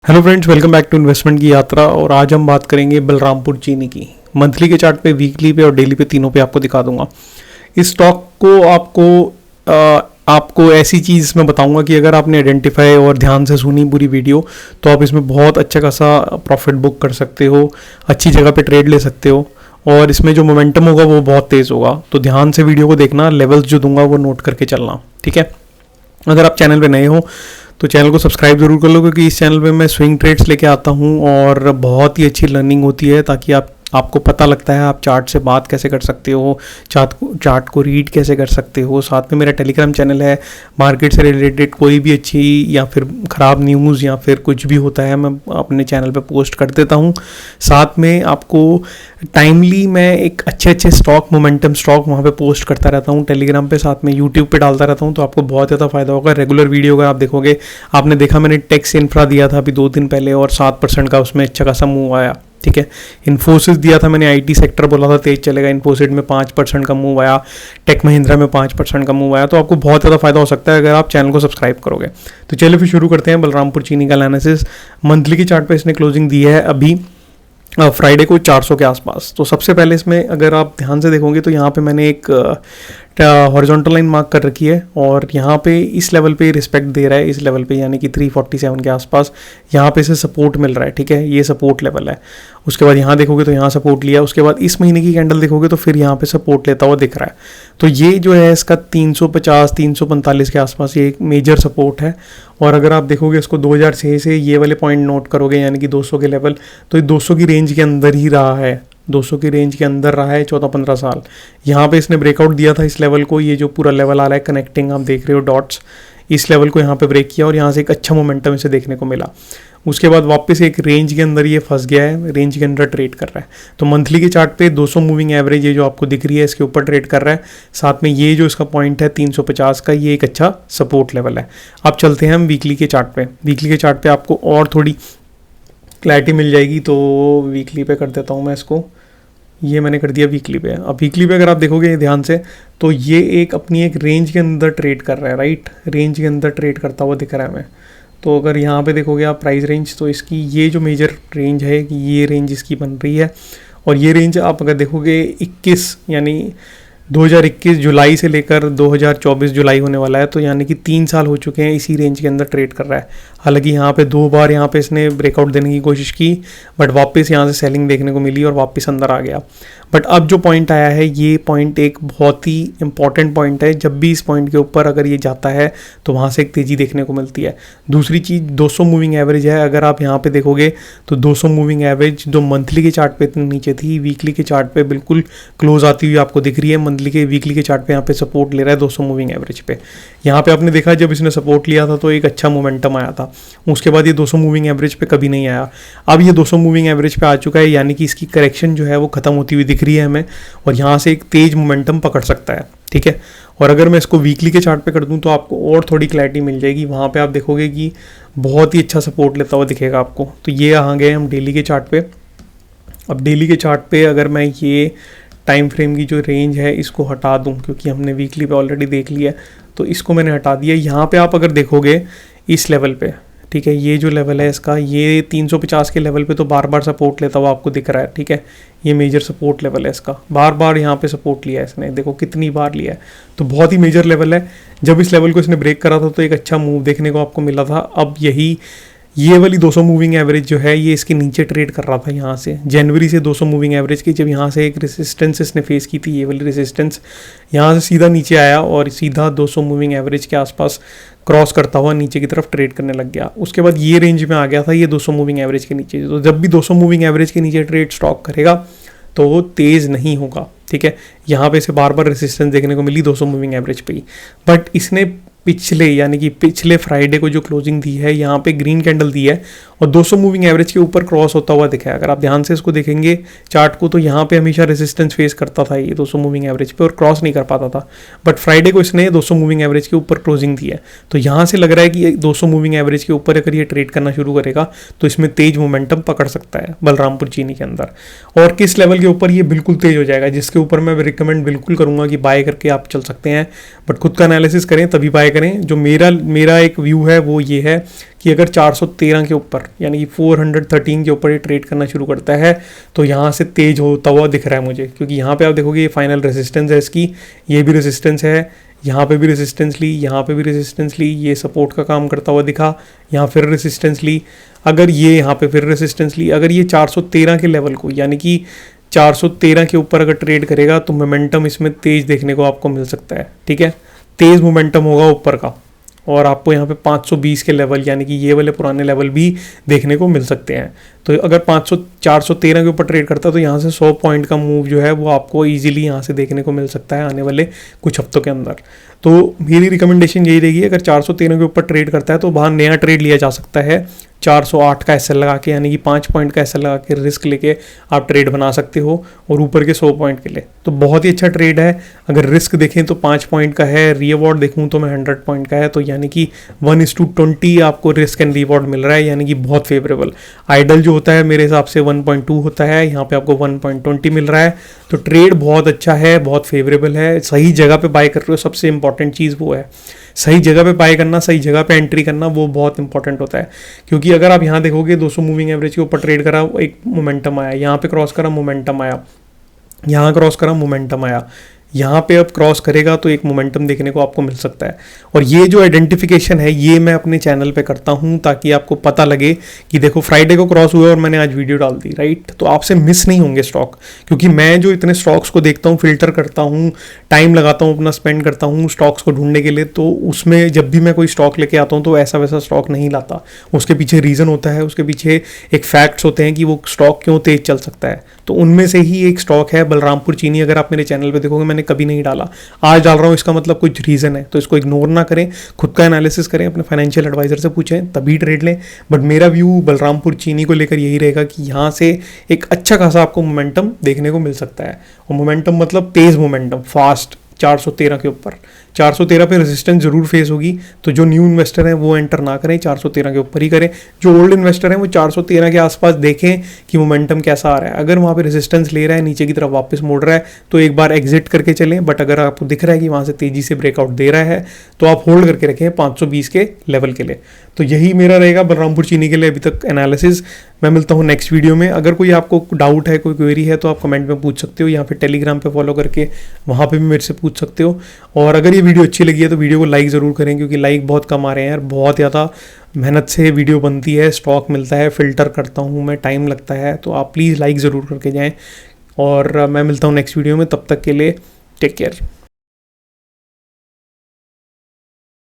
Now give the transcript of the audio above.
Hello friends, welcome back to investment की यात्रा। और आज हम बात करेंगे बलरामपुर चीनी की। मंथली के चार्ट पे, वीकली पे और डेली पे, तीनों पे आपको दिखा दूंगा। इस स्टॉक को आपको ऐसी चीज़ मैं बताऊंगा कि अगर आपने आइडेंटिफाई और ध्यान से सुनी पूरी वीडियो तो आप इसमें बहुत अच्छा खासा प्रॉफिट बुक कर सकते हो, अच्छी जगह पे ट्रेड ले सकते हो और इसमें जो मोमेंटम होगा वो बहुत तेज़ होगा। तो ध्यान से वीडियो को देखना, लेवल्स जो दूंगा वो नोट करके चलना, ठीक है। अगर आप चैनल पे नए हो तो चैनल को सब्सक्राइब जरूर कर लो, क्योंकि इस चैनल पे मैं स्विंग ट्रेड्स लेके आता हूँ और बहुत ही अच्छी लर्निंग होती है, ताकि आपको पता लगता है आप चार्ट से बात कैसे कर सकते हो, चार्ट को रीड कैसे कर सकते हो। साथ में मेरा टेलीग्राम चैनल है, मार्केट से रिलेटेड कोई भी अच्छी या फिर ख़राब न्यूज़ या फिर कुछ भी होता है मैं अपने चैनल पे पोस्ट कर देता हूँ। साथ में आपको टाइमली मैं एक अच्छे स्टॉक, मोमेंटम स्टॉक वहाँ पे पोस्ट करता रहता हूँ टेलीग्राम पे, साथ में यूट्यूब पे डालता रहता हूँ। तो आपको बहुत ज़्यादा फायदा होगा। रेगुलर वीडियो अगर आप देखोगे, आपने देखा मैंने टेक्स इन्फ्रा दिया था अभी 2 दिन पहले और 7% का उसमें अच्छा खासा मूव आया, ठीक है। इन्फोसिस दिया था मैंने, आईटी सेक्टर बोला था तेज चलेगा, इन्फोसिस में 5% का मूव आया, टेक महिंद्रा में 5% का मूव आया। तो आपको बहुत ज़्यादा फायदा हो सकता है अगर आप चैनल को सब्सक्राइब करोगे। तो चलिए फिर शुरू करते हैं बलरामपुर चीनी का एनालिसिस। मंथली की चार्ट पे इसने क्लोजिंग दी है अभी फ्राइडे को 400 के आसपास। तो सबसे पहले इसमें अगर आप ध्यान से देखोगे तो यहाँ पे मैंने एक हॉरिजॉन्टल लाइन मार्क कर रखी है और यहाँ पे इस लेवल पे रिस्पेक्ट दे रहा है, इस लेवल पे यानी कि 347 के आसपास यहाँ पे इसे सपोर्ट मिल रहा है, ठीक है। ये सपोर्ट लेवल है। उसके बाद यहाँ देखोगे तो यहाँ सपोर्ट लिया, उसके बाद इस महीने की कैंडल देखोगे तो फिर यहाँ पे सपोर्ट लेता हुआ दिख रहा है। तो ये जो है इसका 350 345 के आसपास ये एक मेजर सपोर्ट है। और अगर आप देखोगे इसको 2006 से ये वाले पॉइंट नोट करोगे यानी कि 200 के लेवल, तो ये 200 की रेंज के अंदर ही रहा है, 200 की रेंज के अंदर रहा है 14-15 साल। यहाँ पे इसने ब्रेकआउट दिया था इस लेवल को, ये जो पूरा लेवल आ रहा है कनेक्टिंग, आप देख रहे हो डॉट्स, इस लेवल को यहाँ पे ब्रेक किया और यहाँ से एक अच्छा मोमेंटम इसे देखने को मिला। उसके बाद वापस एक रेंज के अंदर ये फंस गया है, रेंज के अंदर ट्रेड कर रहा है। तो मंथली के चार्ट पे 200 मूविंग एवरेज ये जो आपको दिख रही है इसके ऊपर ट्रेड कर रहा है। साथ में ये जो इसका पॉइंट है 350 का, ये एक अच्छा सपोर्ट लेवल है। अब चलते हैं हम वीकली के चार्ट पे। वीकली के चार्ट पे आपको और थोड़ी क्लैरिटी मिल जाएगी, तो वीकली पे कर देता हूँ मैं इसको। ये मैंने कर दिया वीकली पे। अब वीकली पे अगर आप देखोगे ध्यान से तो ये एक अपनी एक रेंज के अंदर ट्रेड कर रहा है, राइट, रेंज के अंदर ट्रेड करता हुआ दिख रहा है हमें। तो अगर यहाँ पे देखोगे आप प्राइस रेंज, तो इसकी ये जो मेजर रेंज है कि ये रेंज इसकी बन रही है। और ये रेंज आप अगर देखोगे 21 यानी 2021 जुलाई से लेकर 2024 जुलाई होने वाला है, तो यानी कि 3 साल हो चुके हैं इसी रेंज के अंदर ट्रेड कर रहा है। हालांकि यहाँ पे 2 बार यहाँ पे इसने ब्रेकआउट देने की कोशिश की, बट वापस यहाँ से सेलिंग देखने को मिली और वापस अंदर आ गया। बट अब जो पॉइंट आया है, ये पॉइंट एक बहुत ही इंपॉर्टेंट पॉइंट है। जब भी इस पॉइंट के ऊपर अगर ये जाता है तो वहाँ से एक तेज़ी देखने को मिलती है। दूसरी चीज़ 200 मूविंग एवरेज है। अगर आप यहाँ पे देखोगे तो 200 मूविंग एवरेज जो मंथली के चार्ट पे इतनी नीचे थी, वीकली के चार्ट पे बिल्कुल क्लोज आती हुई आपको दिख रही है। वीकली के चार्ट पे यहाँ पे सपोर्ट ले रहा है 200 मूविंग एवरेज पे। यहाँ पे आपने देखा जब इसने सपोर्ट लिया था तो एक अच्छा मोमेंटम आया था, उसके बाद ये 200 मूविंग एवरेज पे कभी नहीं आया। अब ये 200 मूविंग एवरेज पे आ चुका है, यानी कि इसकी करेक्शन जो है वो खत्म होती हुई दिख रही है हमें और यहाँ से एक तेज मोमेंटम पकड़ सकता है, ठीक है। और अगर मैं इसको वीकली के चार्ट पे कर दूं तो आपको और थोड़ी क्लैरिटी मिल जाएगी। वहाँ पे आप देखोगे कि बहुत ही अच्छा सपोर्ट लेता हुआ दिखेगा आपको। तो ये आ गए हम डेली के चार्ट पे। अब डेली के चार्ट पे अगर मैं ये टाइम फ्रेम की जो रेंज है इसको हटा दूं, क्योंकि हमने वीकली पे ऑलरेडी देख लिया, तो इसको मैंने हटा दिया। यहाँ पे आप अगर देखोगे इस लेवल पे, ठीक है, ये जो लेवल है इसका, ये 350 के लेवल पे तो बार बार सपोर्ट लेता हुआ आपको दिख रहा है, ठीक है। ये मेजर सपोर्ट लेवल है इसका, बार बार यहाँ पे सपोर्ट लिया है इसने, देखो कितनी बार लिया है। तो बहुत ही मेजर लेवल है। जब इस लेवल को इसने ब्रेक करा था तो एक अच्छा मूव देखने को आपको मिला था। अब यही ये वाली 200 मूविंग एवरेज जो है ये इसके नीचे ट्रेड कर रहा था यहाँ से, जनवरी से 200 मूविंग एवरेज की। जब यहाँ से एक रेजिस्टेंस इसने फेस की थी, ये वाली रेजिस्टेंस, यहाँ से सीधा नीचे आया और सीधा 200 मूविंग एवरेज के आसपास क्रॉस करता हुआ नीचे की तरफ ट्रेड करने लग गया। उसके बाद ये रेंज में आ गया था, ये 200 मूविंग एवरेज के नीचे। तो जब भी 200 मूविंग एवरेज के नीचे ट्रेड स्टॉक करेगा तो वो तेज़ नहीं होगा, ठीक है। यहाँ पे इसे बार बार रेजिस्टेंस देखने को मिली 200 मूविंग एवरेज पे ही। बट इसने पिछले फ्राइडे को जो क्लोजिंग दी है, यहाँ पे ग्रीन कैंडल दी है और 200 मूविंग एवरेज के ऊपर क्रॉस होता हुआ दिखा है। अगर आप ध्यान से इसको देखेंगे चार्ट को, तो यहाँ पे हमेशा रेजिस्टेंस फेस करता था ये 200 मूविंग एवरेज पे और क्रॉस नहीं कर पाता था। बट फ्राइडे को इसने 200 मूविंग एवरेज के ऊपर क्लोजिंग दी है, तो यहाँ से लग रहा है कि 200 मूविंग एवरेज के ऊपर अगर ये ट्रेड करना शुरू करेगा तो इसमें तेज मोमेंटम पकड़ सकता है बलरामपुर चीनी के अंदर। और किस लेवल के ऊपर ये बिल्कुल तेज हो जाएगा, जिसके ऊपर मैं रिकमेंड बिल्कुल करूँगा कि बाय करके आप चल सकते हैं। बट खुद का एनालिसिस करें तभी बाय करें, करें, जो मेरा एक व्यू है वो ये है कि अगर 413 के ऊपर यानी कि 413 के ऊपर ये ट्रेड करना शुरू करता है तो यहाँ से तेज होता हुआ दिख रहा है मुझे, क्योंकि यहाँ पे आप देखोगे ये फाइनल रेजिस्टेंस है इसकी, ये भी रेजिस्टेंस है, यहाँ पे भी रेजिस्टेंस ली, यहाँ पे भी रेजिस्टेंस ली, ये सपोर्ट का काम करता हुआ दिखा, यहाँ फिर रेजिस्टेंस ली, अगर ये यहाँ पे फिर रेजिस्टेंस ली, अगर ये 413 के लेवल को यानी कि 413 के ऊपर अगर ट्रेड करेगा तो मोमेंटम इसमें तेज देखने को आपको मिल सकता है। ठीक है, तेज मोमेंटम होगा ऊपर का, और आपको यहाँ पे 520 के लेवल यानी कि ये वाले पुराने लेवल भी देखने को मिल सकते हैं। तो अगर 413 के ऊपर ट्रेड करता है तो यहाँ से 100 पॉइंट का मूव जो है वो आपको इजीली यहाँ से देखने को मिल सकता है आने वाले कुछ हफ्तों के अंदर। तो मेरी रिकमेंडेशन यही रहेगी, अगर 413 के ऊपर ट्रेड करता है तो बाहर नया ट्रेड लिया जा सकता है 408 का एसएल लगा के, यानी कि 5 पॉइंट का एसएल लगा के रिस्क लेके आप ट्रेड बना सकते हो, और ऊपर के 100 पॉइंट के लिए तो बहुत ही अच्छा ट्रेड है। अगर रिस्क देखें तो 5 पॉइंट का है, रीअवार्ड देखूं तो मैं 100 पॉइंट का है, तो यानी कि 1:20 आपको रिस्क एंड रीअवार्ड मिल रहा है, यानी कि बहुत फेवरेबल। आइडल जो होता है मेरे हिसाब से 1.2 होता है, यहाँ पे आपको 1.20 मिल रहा है, तो ट्रेड बहुत अच्छा है, बहुत फेवरेबल है। सही जगह पे बाय कर रहे हो, सबसे इंपॉर्टेंट चीज़ वो है, सही जगह पे बाय करना, सही जगह पे एंट्री करना, वो बहुत इंपॉर्टेंट होता है। क्योंकि अगर आप यहाँ देखोगे 200 मूविंग एवरेज के ऊपर ट्रेड करा, एक मोमेंटम आया, यहाँ पे क्रॉस करा मोमेंटम आया, यहाँ क्रॉस करा मोमेंटम आया, यहाँ पे अब क्रॉस करेगा तो एक मोमेंटम देखने को आपको मिल सकता है। और ये जो आइडेंटिफिकेशन है ये मैं अपने चैनल पे करता हूँ ताकि आपको पता लगे कि देखो फ्राइडे को क्रॉस हुआ और मैंने आज वीडियो डाल दी, राइट, तो आपसे मिस नहीं होंगे स्टॉक। क्योंकि मैं जो इतने स्टॉक्स को देखता हूँ, फिल्टर करता हूँ, टाइम लगाता हूँ, अपना स्पेंड करता हूँ स्टॉक्स को ढूंढने के लिए, तो उसमें जब भी मैं कोई स्टॉक लेके आता हूँ तो ऐसा वैसा स्टॉक नहीं लाता, उसके पीछे रीज़न होता है, उसके पीछे एक फैक्ट्स होते हैं कि वो स्टॉक क्यों तेज चल सकता है। तो उनमें से ही एक स्टॉक है बलरामपुर चीनी। अगर आप मेरे चैनल पे देखोगे मैंने कभी नहीं डाला, आज डाल रहा हूँ, इसका मतलब कुछ रीज़न है, तो इसको इग्नोर ना करें, खुद का एनालिसिस करें, अपने फाइनेंशियल एडवाइजर से पूछें तभी ट्रेड लें। बट मेरा व्यू बलरामपुर चीनी को लेकर यही रहेगा कि यहाँ से एक अच्छा खासा आपको मोमेंटम देखने को मिल सकता है, और मोमेंटम मतलब तेज मोमेंटम, फास्ट, 413 के ऊपर। 413 पे रेजिस्टेंस जरूर फेस होगी, तो जो न्यू इन्वेस्टर हैं वो एंटर ना करें, 413 के ऊपर ही करें। जो ओल्ड इन्वेस्टर हैं वो 413 के आसपास देखें कि मोमेंटम कैसा आ रहा है। अगर वहाँ पे रेजिस्टेंस ले रहा है, नीचे की तरफ वापस मोड़ रहा है, तो एक बार एग्जिट करके चलें। बट अगर आपको दिख रहा है कि वहाँ से तेजी से ब्रेकआउट दे रहा है तो आप होल्ड करके रखें 520 के लेवल के लिए। तो यही मेरा रहेगा बलरामपुर चीनी के लिए अभी तक एनालिसिस। मैं मिलता हूँ नेक्स्ट वीडियो में। अगर कोई आपको डाउट है, कोई क्वेरी है, तो आप कमेंट में पूछ सकते हो, या फिर टेलीग्राम पे फॉलो करके वहाँ पे भी मेरे से पूछ सकते हो। और अगर ये वीडियो अच्छी लगी है तो वीडियो को लाइक ज़रूर करें, क्योंकि लाइक बहुत कम आ रहे हैं यार, बहुत ज़्यादा मेहनत से वीडियो बनती है, स्टॉक मिलता है, फ़िल्टर करता हूँ मैं, टाइम लगता है, तो आप प्लीज़ लाइक ज़रूर करके जाएँ। और मैं मिलता हूँ नेक्स्ट वीडियो में, तब तक के लिए टेक केयर।